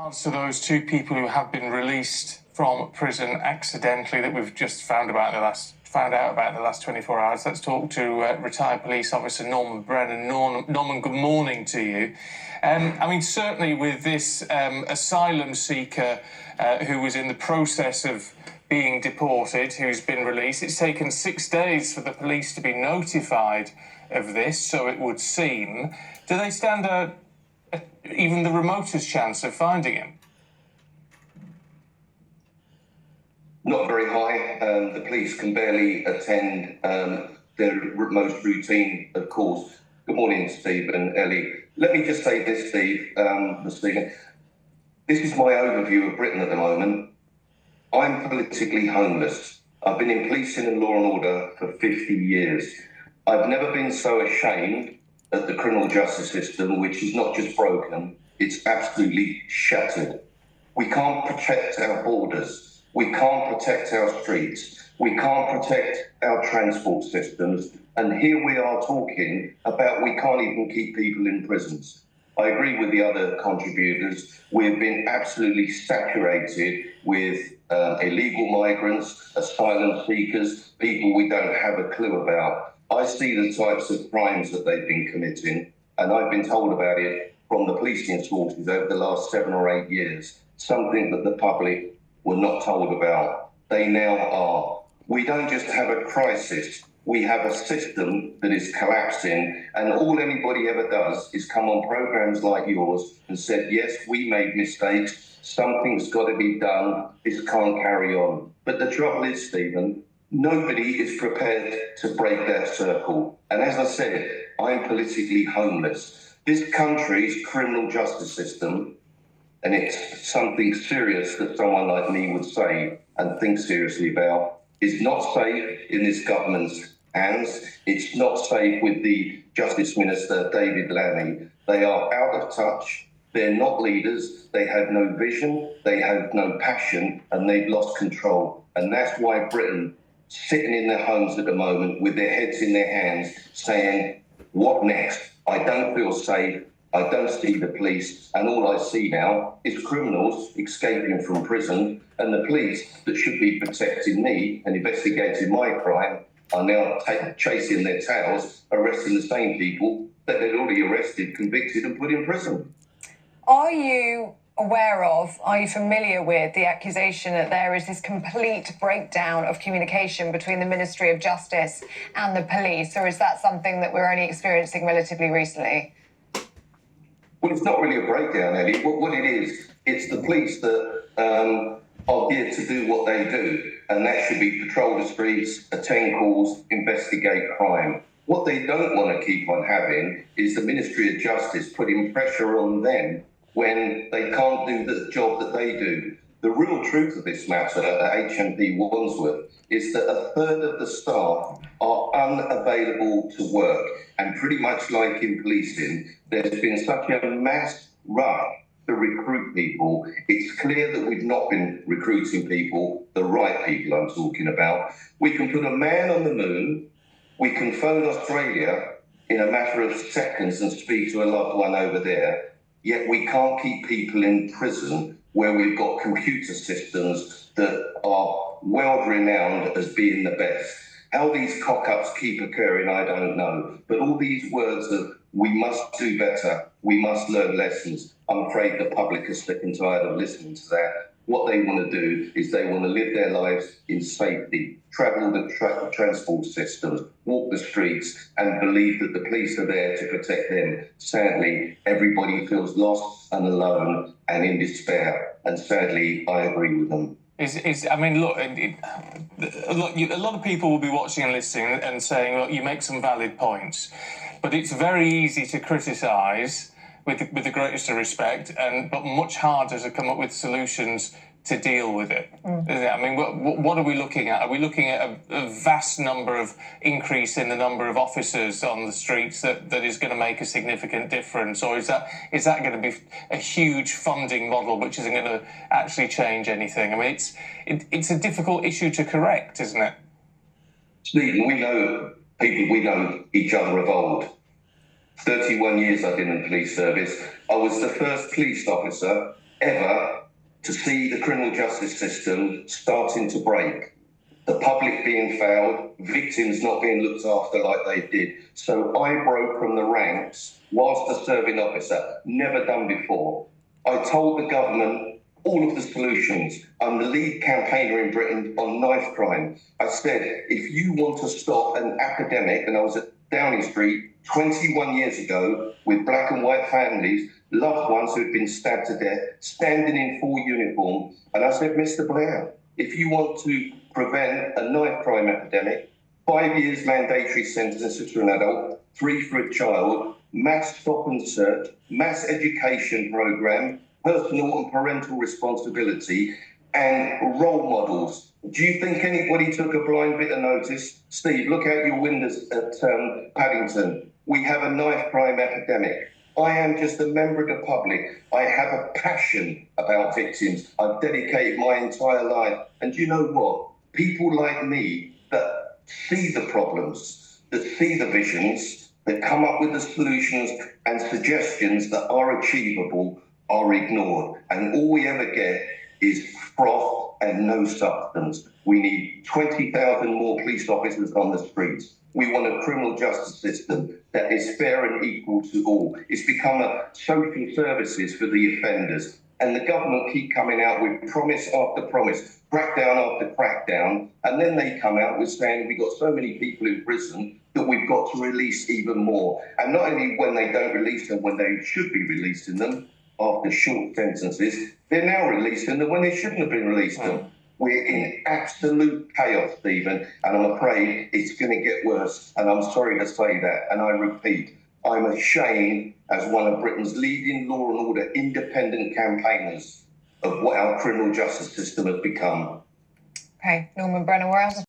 regards to those two people who have been released from prison accidentally that we've just found out about the last 24 hours, let's talk to retired police officer Norman Brennan. Norman, good morning to you. Certainly with this asylum seeker who was in the process of being deported, who's been released, it's taken 6 days for the police to be notified of this, so it would seem. Do they stand even the remotest chance of finding him? Not very high. The police can barely attend their most routine of calls. Good morning, Steve and Ellie. Let me just say this, Stephen. This is my overview of Britain at the moment. I'm politically homeless. I've been in policing and law and order for 50 years. I've never been so ashamed at the criminal justice system, which is not just broken, it's absolutely shattered. We can't protect our borders. We can't protect our streets. We can't protect our transport systems. And here we are talking about we can't even keep people in prisons. I agree with the other contributors. We've been absolutely saturated with illegal migrants, asylum seekers, people we don't have a clue about. I see the types of crimes that they've been committing, and I've been told about it from the policing sources over the last 7 or 8 years, something that the public were not told about. They now are. We don't just have a crisis, we have a system that is collapsing, and all anybody ever does is come on programs like yours and said, yes, we made mistakes, something's got to be done, this can't carry on. But the trouble is, Stephen, nobody is prepared to break that circle. And as I said, I'm politically homeless. This country's criminal justice system, and it's something serious that someone like me would say and think seriously about, is not safe in this government's hands. It's not safe with the Justice Minister, David Lammy. They are out of touch. They're not leaders. They have no vision. They have no passion, and they've lost control. And that's why Britain, sitting in their homes at the moment with their heads in their hands, saying, what next? I don't feel safe. I don't see the police, and all I see now is criminals escaping from prison, and the police that should be protecting me and investigating my crime are now chasing their tails, arresting the same people that they'd already arrested, convicted and put in prison. Are you familiar with the accusation that there is this complete breakdown of communication between the Ministry of Justice and the police, or is that something that we're only experiencing relatively recently? Well, it's not really a breakdown, Ellie. What it is, it's the police that are here to do what they do, and that should be patrol the streets, attend calls, investigate crime. What they don't want to keep on having is the Ministry of Justice putting pressure on them when they can't do the job that they do. The real truth of this matter at HMP Wandsworth is that a third of the staff are unavailable to work. And pretty much like in policing, there's been such a mass rush to recruit people. It's clear that we've not been recruiting people, the right people I'm talking about. We can put a man on the moon, we can phone Australia in a matter of seconds and speak to a loved one over there, yet we can't keep people in prison where we've got computer systems that are world-renowned as being the best. How these cock-ups keep occurring, I don't know. But all these words of, we must do better, we must learn lessons, I'm afraid the public is sick and tired of listening to that. What they want to do is they want to live their lives in safety, travel the transport systems, walk the streets, and believe that the police are there to protect them. Sadly, everybody feels lost and alone and in despair. And sadly, I agree with them. Look, a lot of people will be watching and listening and saying, look, you make some valid points, but it's very easy to criticise with the greatest of respect, but much harder to come up with solutions to deal with it. Isn't it? I mean, what are we looking at? Are we looking at a vast number of increase in the number of officers on the streets that is going to make a significant difference? Or is that going to be a huge funding model which isn't going to actually change anything? I mean, it's a difficult issue to correct, isn't it? Stephen, we know each other of old. 31 years I've been in the police service. I was the first police officer ever to see the criminal justice system starting to break. The public being failed, victims not being looked after like they did. So I broke from the ranks whilst a serving officer, never done before. I told the government all of the solutions. I'm the lead campaigner in Britain on knife crime. I said, if you want to stop an epidemic, and I was at Downing Street 21 years ago with black and white families, loved ones who had been stabbed to death, standing in full uniform. And I said, Mr. Blair, if you want to prevent a knife crime epidemic, 5 years mandatory sentence to an adult, 3 for a child, mass stop and search, mass education programme, personal and parental responsibility, and role models. Do you think anybody took a blind bit of notice? Steve, look out your windows at Paddington. We have a knife crime epidemic. I am just a member of the public. I have a passion about victims. I've dedicated my entire life. And do you know what? People like me that see the problems, that see the visions, that come up with the solutions and suggestions that are achievable are ignored. And all we ever get is froth and no substance. We need 20,000 more police officers on the streets. We want a criminal justice system that is fair and equal to all. It's become a social services for the offenders. And the government keep coming out with promise after promise, crackdown after crackdown, and then they come out with saying we've got so many people in prison that we've got to release even more. And not only when they don't release them when they should be releasing them after short sentences, they're now releasing them when they shouldn't have been releasing. We're in absolute chaos, Stephen, and I'm afraid it's going to get worse. And I'm sorry to say that. And I repeat, I'm ashamed as one of Britain's leading law and order independent campaigners of what our criminal justice system has become. Okay, Norman Brennan, we're out of